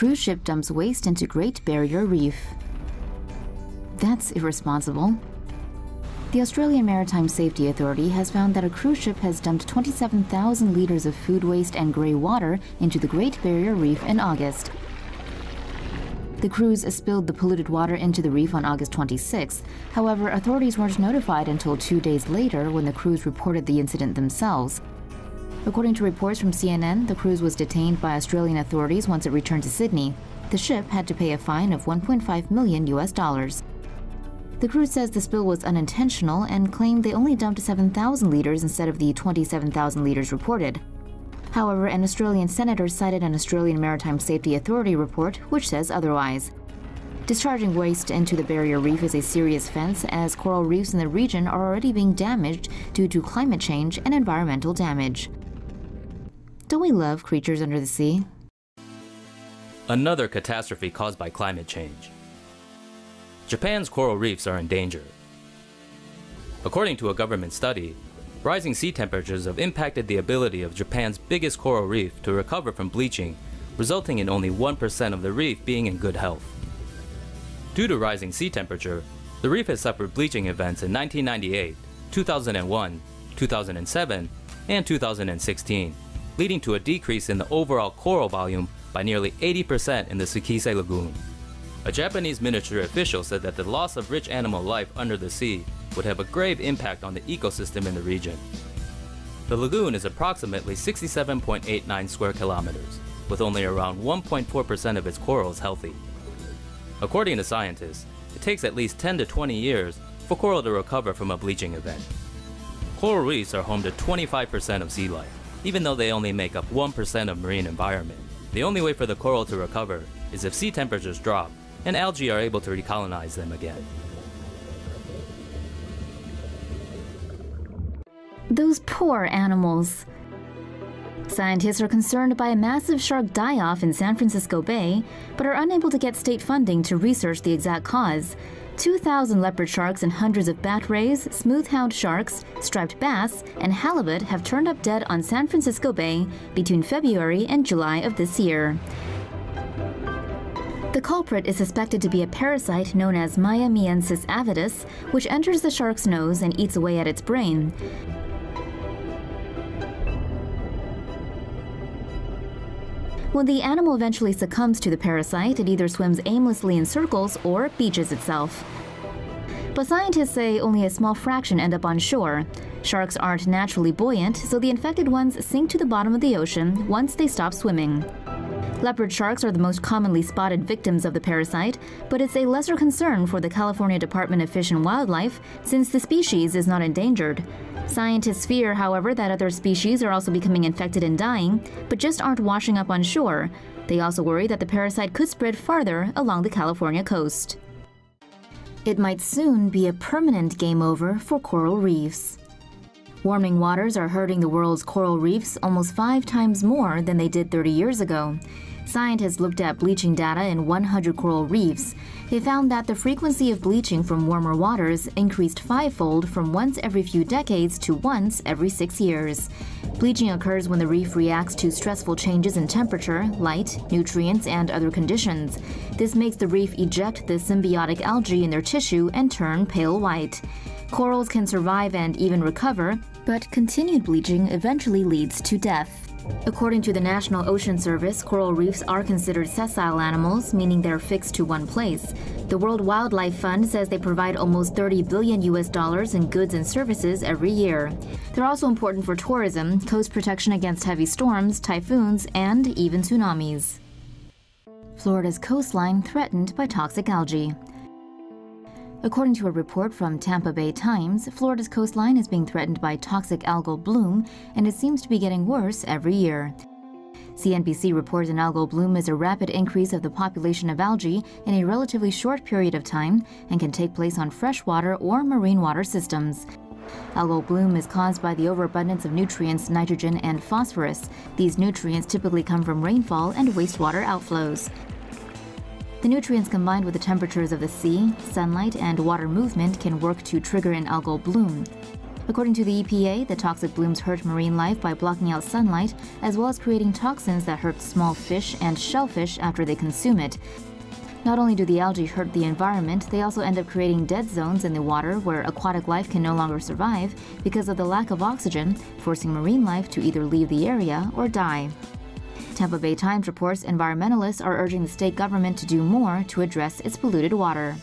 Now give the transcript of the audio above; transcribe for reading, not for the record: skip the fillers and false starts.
cruise ship dumps waste into Great Barrier Reef. That's irresponsible. The Australian Maritime Safety Authority has found that a cruise ship has dumped 27,000 litres of food waste and grey water into the Great Barrier Reef in August. The cruise spilled the polluted water into the reef on August 26. However, authorities weren't notified until 2 days later when the crews reported the incident themselves. According to reports from CNN, the cruise was detained by Australian authorities once it returned to Sydney. The ship had to pay a fine of $1.5 million. The crew says the spill was unintentional and claimed they only dumped 7,000 litres instead of the 27,000 litres reported. However, an Australian senator cited an Australian Maritime Safety Authority report which says otherwise. Discharging waste into the barrier reef is a serious offence, as coral reefs in the region are already being damaged due to climate change and environmental damage. Don't we love creatures under the sea? Another catastrophe caused by climate change. Japan's coral reefs are endangered. According to a government study, rising sea temperatures have impacted the ability of Japan's biggest coral reef to recover from bleaching, resulting in only 1% of the reef being in good health. Due to rising sea temperature, the reef has suffered bleaching events in 1998, 2001, 2007, and 2016, leading to a decrease in the overall coral volume by nearly 80% in the Tsukise Lagoon. A Japanese ministry official said that the loss of rich animal life under the sea would have a grave impact on the ecosystem in the region. The lagoon is approximately 67.89 square kilometers, with only around 1.4% of its corals healthy. According to scientists, it takes at least 10 to 20 years for coral to recover from a bleaching event. Coral reefs are home to 25% of sea life, even though they only make up 1% of marine environment. The only way for the coral to recover is if sea temperatures drop and algae are able to recolonize them again. Those poor animals. Scientists are concerned by a massive shark die-off in San Francisco Bay, but are unable to get state funding to research the exact cause. 2,000 leopard sharks and hundreds of bat rays, smooth-hound sharks, striped bass, and halibut have turned up dead on San Francisco Bay between February and July of this year. The culprit is suspected to be a parasite known as Miamiensis avidus, which enters the shark's nose and eats away at its brain. When the animal eventually succumbs to the parasite, it either swims aimlessly in circles or beaches itself. But scientists say only a small fraction end up on shore. Sharks aren't naturally buoyant, so the infected ones sink to the bottom of the ocean once they stop swimming. Leopard sharks are the most commonly spotted victims of the parasite, but it's a lesser concern for the California Department of Fish and Wildlife since the species is not endangered. Scientists fear, however, that other species are also becoming infected and dying, but just aren't washing up on shore. They also worry that the parasite could spread farther along the California coast. It might soon be a permanent game over for coral reefs. Warming waters are hurting the world's coral reefs almost 5 times more than they did 30 years ago. Scientists looked at bleaching data in 100 coral reefs. They found that the frequency of bleaching from warmer waters increased 5-fold from once every few decades to once every 6 years. Bleaching occurs when the reef reacts to stressful changes in temperature, light, nutrients, and other conditions. This makes the reef eject the symbiotic algae in their tissue and turn pale white. Corals can survive and even recover, but continued bleaching eventually leads to death. According to the National Ocean Service, coral reefs are considered sessile animals, meaning they're fixed to one place. The World Wildlife Fund says they provide almost $30 billion in goods and services every year. They're also important for tourism, coast protection against heavy storms, typhoons, and even tsunamis. Florida's coastline threatened by toxic algae. According to a report from Tampa Bay Times, Florida's coastline is being threatened by toxic algal bloom, and it seems to be getting worse every year. CNBC reports an algal bloom is a rapid increase of the population of algae in a relatively short period of time and can take place on freshwater or marine water systems. Algal bloom is caused by the overabundance of nutrients, nitrogen, and phosphorus. These nutrients typically come from rainfall and wastewater outflows. The nutrients combined with the temperatures of the sea, sunlight, and water movement can work to trigger an algal bloom. According to the EPA, the toxic blooms hurt marine life by blocking out sunlight, as well as creating toxins that hurt small fish and shellfish after they consume it. Not only do the algae hurt the environment, they also end up creating dead zones in the water where aquatic life can no longer survive because of the lack of oxygen, forcing marine life to either leave the area or die. Tampa Bay Times reports environmentalists are urging the state government to do more to address its polluted water.